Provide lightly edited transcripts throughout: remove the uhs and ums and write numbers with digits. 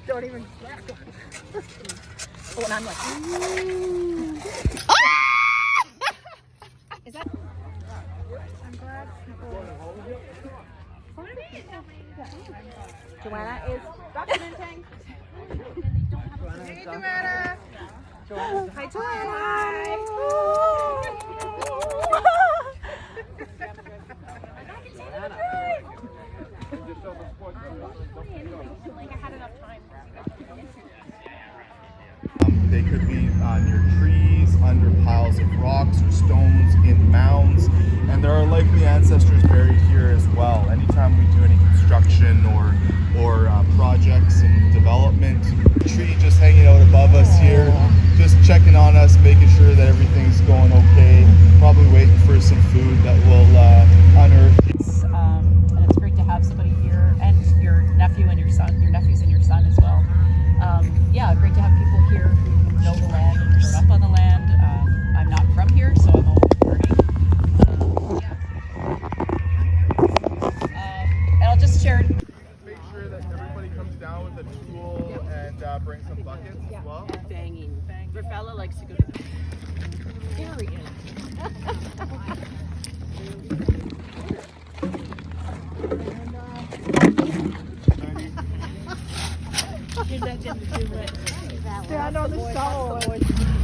Don't even. Oh, and I'm like, is that? I'm glad people. Joanna is documenting. Hey, Joanna. Hi, Joanna. They could be near trees, under piles of rocks or stones, in mounds, and there are likely ancestors buried here as well. Anytime we do any construction or projects and development, tree just hanging out above us here, just checking on us, making sure that everything's going okay. Probably waiting for some food that will unearth. And it's great to have somebody here, and your nephew and your son, your nephews and your son as well. Yeah, great to have people here who know the land and grown up on the land. I'm not from here, so I'm always learning. And I'll just share. Make sure that everybody comes down with a tool and bring some buckets as well. Banging. Rafaela likes to go to the area. Stand on the stone.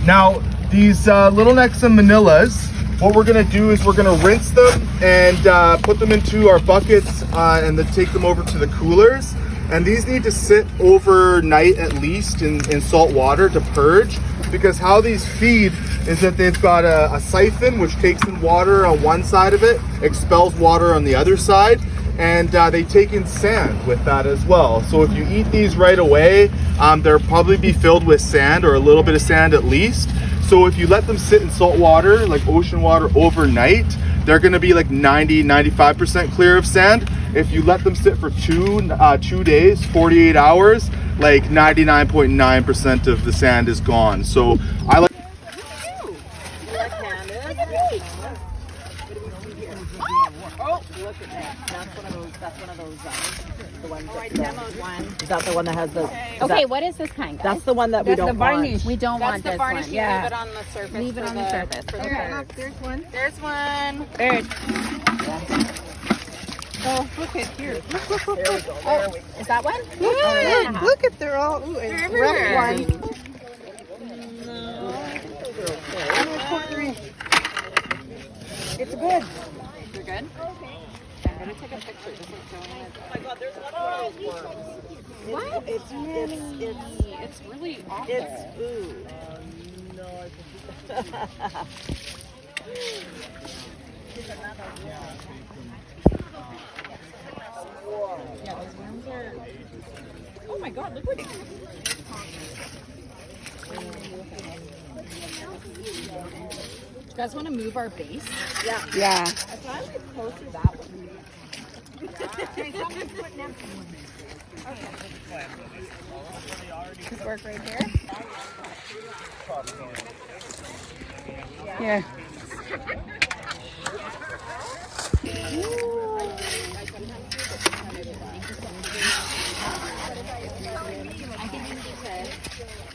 Now, these little necks of manillas, what we're gonna do is we're gonna rinse them and put them into our buckets and then take them over to the coolers. And these need to sit overnight at least in salt water to purge, because how these feed is that they've got a siphon which takes in water on one side of it, expels water on the other side, and they take in sand with that as well. So if you eat these right away, they'll probably be filled with sand, or a little bit of sand at least. So if you let them sit in salt water, like ocean water, overnight, they're gonna be like 90-95% clear of sand. If you let them sit for 2 days, 48 hours, like 99.9% of the sand is gone. So I like. Oh, look at that. That's one of those, the ones I demoed one. Is that the one that has the... Okay, what is this kind, guys? That's the one that we don't want. We don't want this one. Leave Yeah. it on the surface. Leave it on the surface. Look, there's one. There's one. Bird. Oh, look at here. Look, look, look, look. Oh, is that one? Yeah, look at they're all. Ooh, a red one. It's good. You're good? I'm going to take a picture. Just like Joanna. Oh my God, there's one of those worms. What? It's really awful. It's food. No, I think Yeah, those worms are... Oh my God, look what it is. You guys want to move our base? Yeah. Yeah. I thought I was closer that one. Does it work right here? Here.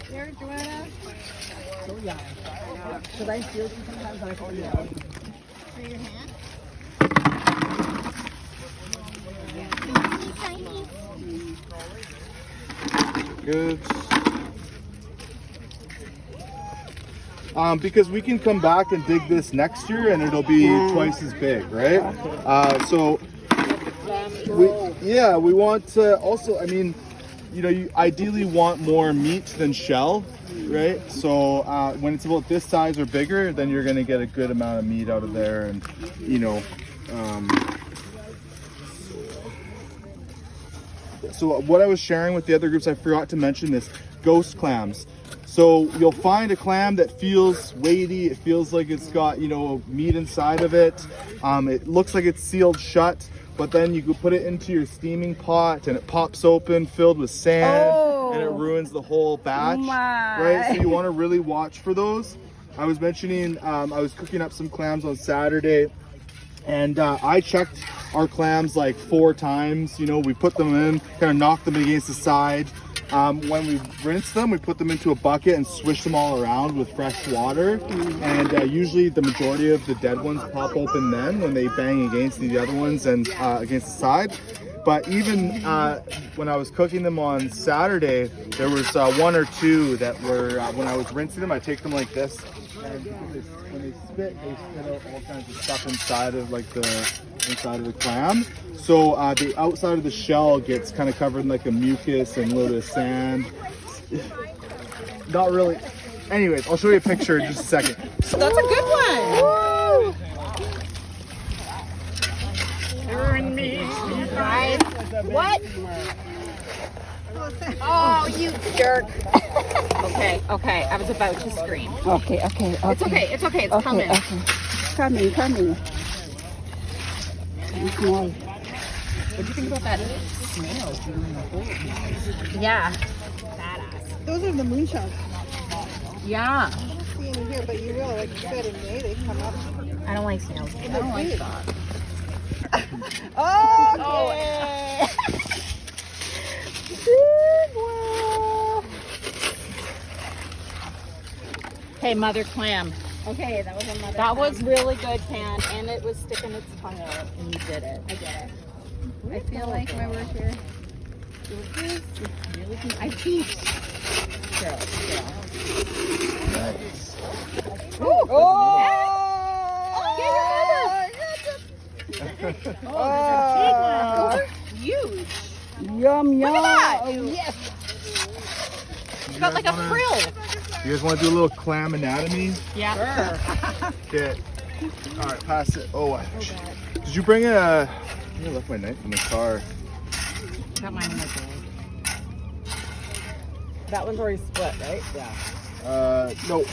Here, Joanna. Oh yeah. Should I feel sometimes I call you out? For your hand. good. Because we can come back and dig this next year and it'll be twice as big, right? So we want to also, I mean, you know, you ideally want more meat than shell, right? So when it's about this size or bigger, then you're going to get a good amount of meat out of there. And you know, so what I was sharing with the other groups, I forgot to mention this, ghost clams. So you'll find a clam that feels weighty, it feels like it's got, you know, meat inside of it. It looks like it's sealed shut, but then you could put it into your steaming pot and it pops open filled with sand and it ruins the whole batch, right? So you want to really watch for those. I was mentioning, I was cooking up some clams on Saturday and I checked our clams like 4 times. You know, we put them in, kind of knocked them against the side, When we rinse them, we put them into a bucket and swish them all around with fresh water. And usually the majority of the dead ones pop open then when they bang against the other ones and against the side. But even when I was cooking them on Saturday, there was one or two that were, when I was rinsing them, I take them like this. And when they spit out all kinds of stuff inside of like inside of the clam. So the outside of the shell gets kind of covered in like a mucus and a little bit of sand. Not really. Anyways, I'll show you a picture in just a second. That's a good one. Right. What? Oh, you jerk. Okay. I was about to scream. Okay. It's okay. It's coming. Coming. What do you think about that snail doing the whole? Yeah. Badass. Those are the moonshots. Yeah. I don't see any here, but you will. Like you said, in May they come up. I don't like snails. I don't like that. Okay. Hey, mother clam. Okay, that was a mother. That was really good, Pan, and it was sticking its tongue out, and you did it. I did it. I feel like my work here. I teach. Nice. Oh! Those are huge. Yum. Look at that. Oh, yes. It's got like a frill. You guys want to do a little clam anatomy? Yeah. Okay. All right, pass it. Oh, did you bring I left my knife in the car. Got mine in my bag. That one's already split, right? Yeah. No,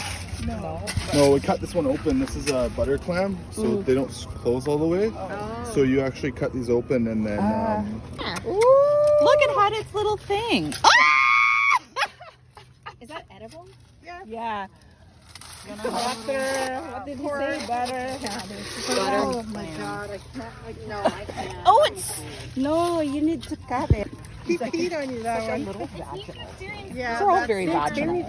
we cut this one open. This is a butter clam, so they don't close all the way. So you actually cut these open and then. Look at how its little thing. Is that edible? Yeah. Butter. What did he say? Butter. Oh my God! I can't. No, I can't. Oh, it's No, you need to cut it. He peed on you that one. Little vaginal. Yeah, They're all that's very it. vaginal.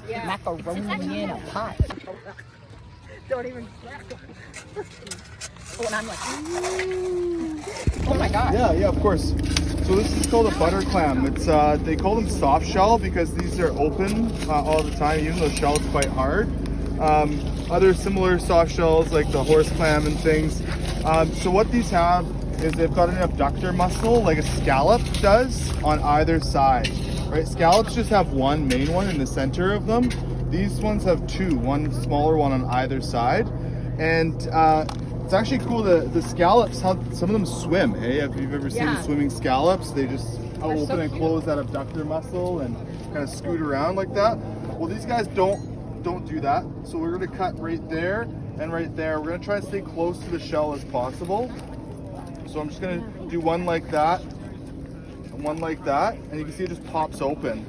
Yeah. Macaroni in a pot. Don't even. Oh, and I'm like, oh my God. Yeah, of course. So this is called a butter clam. It's they call them soft shell because these are open all the time, even though the shell is quite hard. Other similar soft shells like the horse clam and things. So what these have is they've got an abductor muscle like a scallop does on either side. Right? Scallops just have one main one in the center of them. These ones have two, one smaller one on either side. And it's actually cool, the scallops, how some of them swim, hey? If you've ever seen swimming scallops, they just open and close that abductor muscle and kind of scoot around like that. Well, these guys don't do that. So we're gonna cut right there and right there. We're gonna try and stay close to the shell as possible. So I'm just gonna do one like that, and one like that, and you can see it just pops open.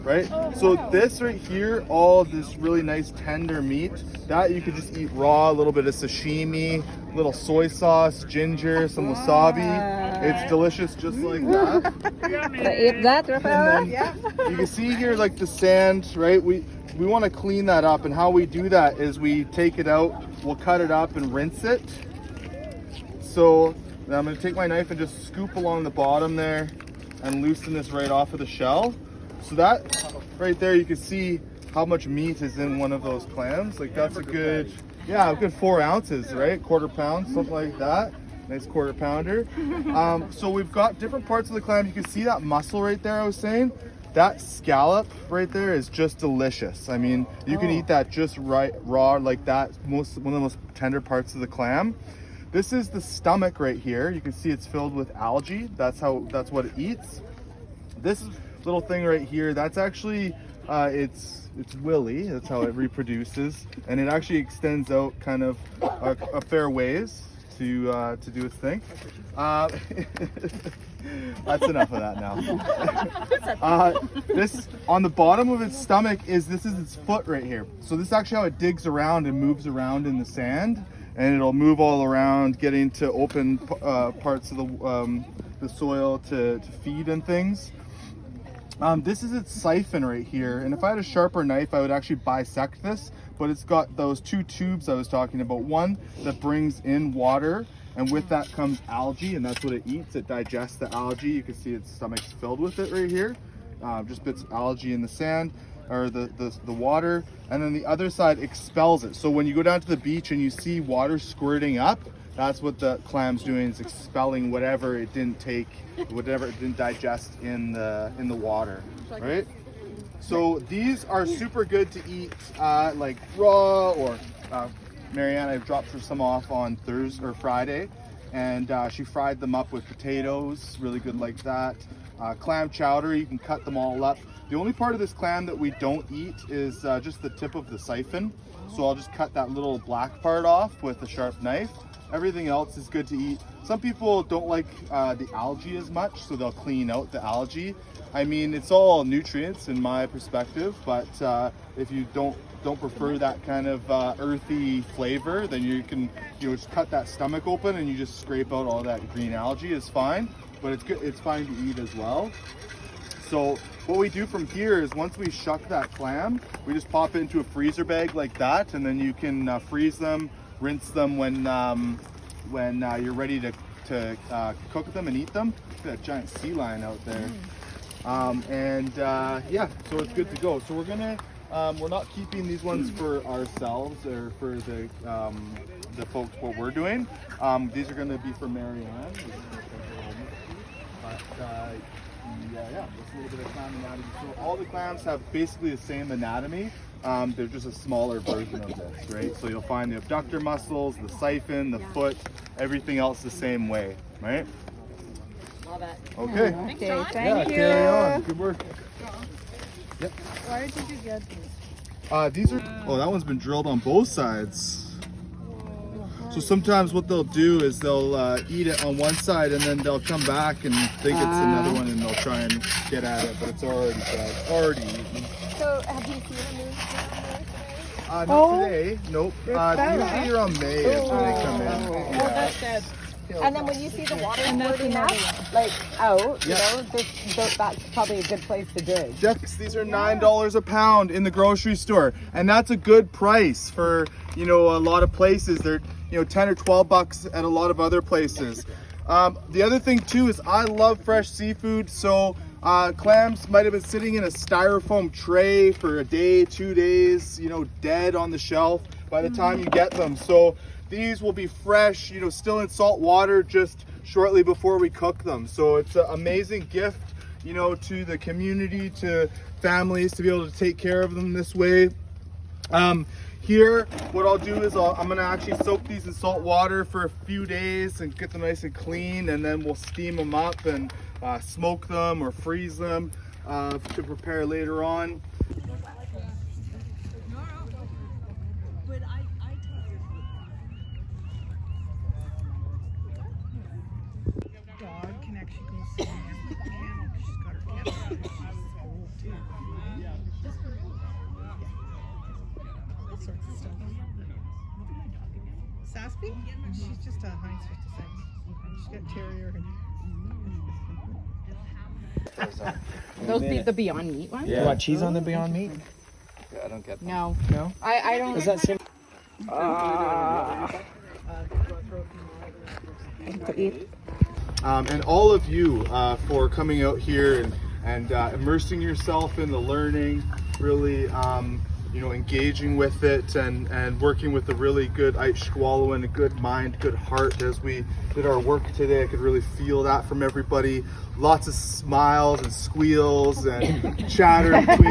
Right? So this right here, all this really nice tender meat, that you could just eat raw, a little bit of sashimi, little soy sauce, ginger, some wasabi. It's delicious just like that. Eat that, Rafael? Yeah. You can see here like the sand, right? We want to clean that up, and how we do that is we take it out, we'll cut it up and rinse it. So now I'm going to take my knife and just scoop along the bottom there and loosen this right off of the shell. So that right there, you can see how much meat is in one of those clams. Like that's a good 4 ounces, right? Quarter pound, something like that. Nice quarter pounder. So we've got different parts of the clam. You can see that muscle right there I was saying. That scallop right there is just delicious. I mean, you can eat that just raw like that. One of the most tender parts of the clam. This is the stomach right here. You can see it's filled with algae. That's what it eats. This little thing right here, that's actually it's willy. That's how it reproduces, and it actually extends out kind of a fair ways to do its thing. That's enough of that now. This on the bottom of its stomach is its foot right here. So this is actually how it digs around and moves around in the sand, and it'll move all around, getting to open parts of the soil to feed and things. This is its siphon right here, and if I had a sharper knife I would actually bisect this, but it's got those two tubes I was talking about. One that brings in water, and with that comes algae, and that's what it eats. It digests the algae. You can see its stomach's filled with it right here. Just bits of algae in the sand or the water, and then the other side expels it. So when you go down to the beach and you see water squirting up, that's what the clam's doing, is expelling whatever it didn't take, whatever it didn't digest in the water, right? So these are super good to eat like raw, or Marianne, I've dropped her some off on Thursday or Friday, and she fried them up with potatoes, really good like that. Clam chowder, you can cut them all up. The only part of this clam that we don't eat is just the tip of the siphon. So I'll just cut that little black part off with a sharp knife. Everything else is good to eat. Some people don't like the algae as much, so they'll clean out the algae. I mean, it's all nutrients in my perspective, but if you don't prefer that kind of earthy flavor, then you can just cut that stomach open and you just scrape out all that green algae. Is fine, but it's good. It's fine to eat as well. So what we do from here is, once we shuck that clam, we just pop it into a freezer bag like that, and then you can freeze them, rinse them when you're ready to cook them and eat them. Look at that giant sea lion out there. Yeah, so it's good to go. So we're not keeping these ones for ourselves or for the folks what we're doing. These are going to be for Marianne. But yeah, just a little bit of clam anatomy. So all the clams have basically the same anatomy. They're just a smaller version of this, right? So you'll find the abductor muscles, the siphon, the foot, everything else the same way, right? Love it. Okay. Thanks, John. Thank you. Carry on. Good work. Yep. Where did you get these? These are, oh, that one's been drilled on both sides. So sometimes what they'll do is they'll eat it on one side, and then they'll come back and think it's another one, and they'll try and get at it, but it's already dead, already eaten. So have you seen a moose down there today? Not today, nope. fella. Usually around May is when they come in. Oh, that's dead. And then when you see the water squirting up, like out, that's probably a good place to dig. These are $9 a pound in the grocery store, and that's a good price for a lot of places. They're 10 or 12 bucks at a lot of other places. The other thing too is I love fresh seafood, so clams might have been sitting in a styrofoam tray for a day, 2 days, dead on the shelf by the time you get them. So these will be fresh, still in salt water just shortly before we cook them. So it's an amazing gift, to the community, to families, to be able to take care of them this way. Here, what I'll do is I'm gonna actually soak these in salt water for a few days and get them nice and clean, and then we'll steam them up and smoke them or freeze them to prepare later on. Dog can actually go sit on the piano. She's got her piano. She's old too. All sorts of stuff. Sassby? She's just a honey sweet to sing. She's got terrier and Those be the Beyond Meat ones? Yeah. You want cheese on the Beyond Meat? Yeah, I don't get them. No. No? I don't. Does that seem... to eat. And all of you for coming out here and immersing yourself in the learning, really engaging with it and working with a really good Eitschwallow and a good mind, good heart as we did our work today. I could really feel that from everybody. Lots of smiles and squeals and chatter between